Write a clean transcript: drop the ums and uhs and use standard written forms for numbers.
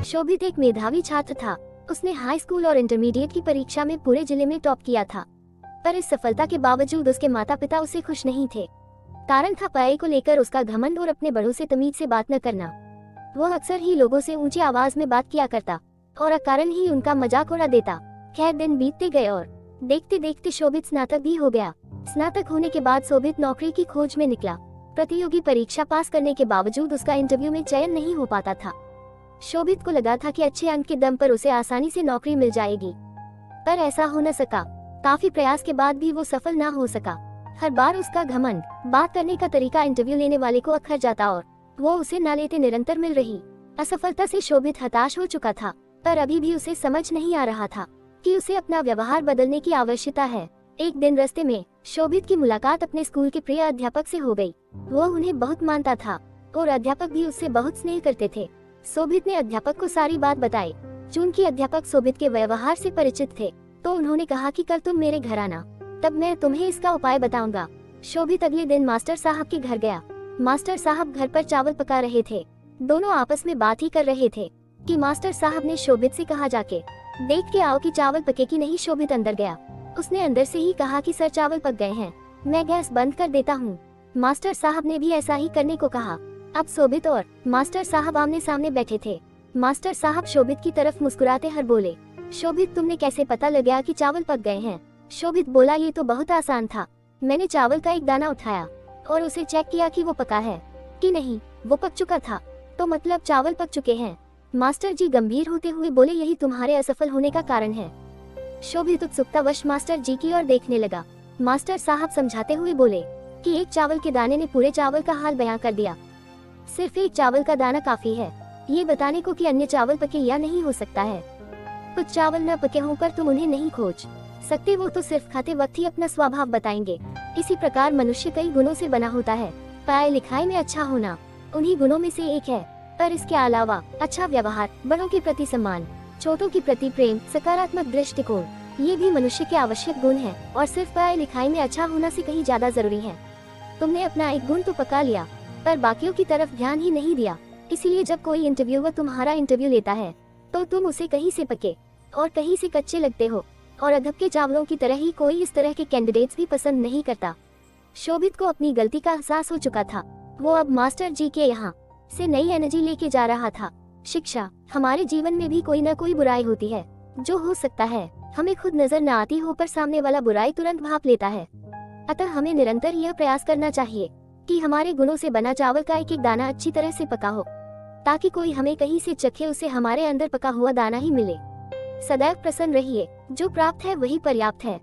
शोभित एक मेधावी छात्र था। उसने हाई स्कूल और इंटरमीडिएट की परीक्षा में पूरे जिले में टॉप किया था, पर इस सफलता के बावजूद उसके माता पिता उससे खुश नहीं थे। कारण था पढ़ाई को लेकर उसका घमंड और अपने बड़ों से तमीज से बात न करना। वह अक्सर ही लोगों से ऊंची आवाज में बात किया करता और अकारण ही उनका मजाक उड़ा देता। खैर, दिन बीतते गए और देखते देखते शोभित स्नातक भी हो गया। स्नातक होने के बाद शोभित नौकरी की खोज में निकला। प्रतियोगी परीक्षा पास करने के बावजूद उसका इंटरव्यू में चयन नहीं हो पाता था। शोभित को लगा था कि अच्छे अंक के दम पर उसे आसानी से नौकरी मिल जाएगी, पर ऐसा हो न सका। काफी प्रयास के बाद भी वो सफल ना हो सका। हर बार उसका घमंड, बात करने का तरीका इंटरव्यू लेने वाले को अखर जाता और वो उसे न लेते निरंतर मिल रही असफलता से शोभित हताश हो चुका था। पर अभी भी उसे समझ नहीं आ रहा था कि उसे अपना व्यवहार बदलने की आवश्यकता है। एक दिन रास्ते में शोभित की मुलाकात अपने स्कूल के प्रिय अध्यापक से हो गई। वो उन्हें बहुत मानता था और अध्यापक भी उससे बहुत स्नेह करते थे। शोभित ने अध्यापक को सारी बात बताई। चूंकि अध्यापक शोभित के व्यवहार से परिचित थे, तो उन्होंने कहा कि कल तुम मेरे घर आना, तब मैं तुम्हें इसका उपाय बताऊंगा। शोभित अगले दिन मास्टर साहब के घर गया। मास्टर साहब घर पर चावल पका रहे थे। दोनों आपस में बात ही कर रहे थे कि मास्टर साहब ने शोभित से कहा, जाके देख के आओ कि चावल पके कि नहीं। शोभित अंदर गया। उसने अंदर से ही कहा कि सर, चावल पक गए हैं, मैं गैस बंद कर देता हूँ। मास्टर साहब ने भी ऐसा ही करने को कहा। अब शोभित और मास्टर साहब आमने सामने बैठे थे। मास्टर साहब शोभित की तरफ मुस्कुराते हर बोले, शोभित, तुमने कैसे पता लगा कि चावल पक गए हैं? शोभित बोला, ये तो बहुत आसान था। मैंने चावल का एक दाना उठाया और उसे चेक किया कि वो पका है कि नहीं। वो पक चुका था, तो मतलब चावल पक चुके हैं। मास्टर जी गंभीर होते हुए बोले, यही तुम्हारे असफल होने का कारण है। शोभित उत्सुकतावश मास्टर जी की ओर देखने लगा। मास्टर साहब समझाते हुए बोले कि एक चावल के दाने ने पूरे चावल का हाल बयां कर दिया। सिर्फ एक चावल का दाना काफी है ये बताने को कि अन्य चावल पके या नहीं हो सकता है। कुछ चावल न पके होकर तुम उन्हें नहीं खोज सकते, वो तो सिर्फ खाते वक्त ही अपना स्वभाव बताएंगे। इसी प्रकार मनुष्य कई गुणों से बना होता है। पढ़ाई लिखाई में अच्छा होना उन्हीं गुणों में से एक है, पर इसके अलावा अच्छा व्यवहार, बड़ों के प्रति सम्मान, छोटों के प्रति प्रेम, सकारात्मक दृष्टिकोण, ये भी मनुष्य के आवश्यक गुण हैं और सिर्फ पढ़ाई लिखाई में अच्छा होना से कहीं ज्यादा जरूरी है। तुमने अपना एक गुण तो पका लिया, पर बाकियों की तरफ ध्यान ही नहीं दिया। इसीलिए जब कोई इंटरव्यूअर तुम्हारा इंटरव्यू लेता है, तो तुम उसे कहीं से पके और कहीं से कच्चे लगते हो, और अधब के चावलों की तरह ही कोई इस तरह के कैंडिडेट्स भी पसंद नहीं करता। शोभित को अपनी गलती का एहसास हो चुका था। वो अब मास्टर जी के यहाँ से नई एनर्जी लेके जा रहा था। शिक्षा, हमारे जीवन में भी कोई न कोई बुराई होती है, जो हो सकता है हमें खुद नजर न आती हो, पर सामने वाला बुराई तुरंत भांप लेता है। अतः हमें निरंतर यह प्रयास करना चाहिए कि हमारे गुणों से बना चावल का एक एक दाना अच्छी तरह से पका हो, ताकि कोई हमें कहीं से चखे, उसे हमारे अंदर पका हुआ दाना ही मिले। सदैव प्रसन्न रहिए, जो प्राप्त है वही पर्याप्त है।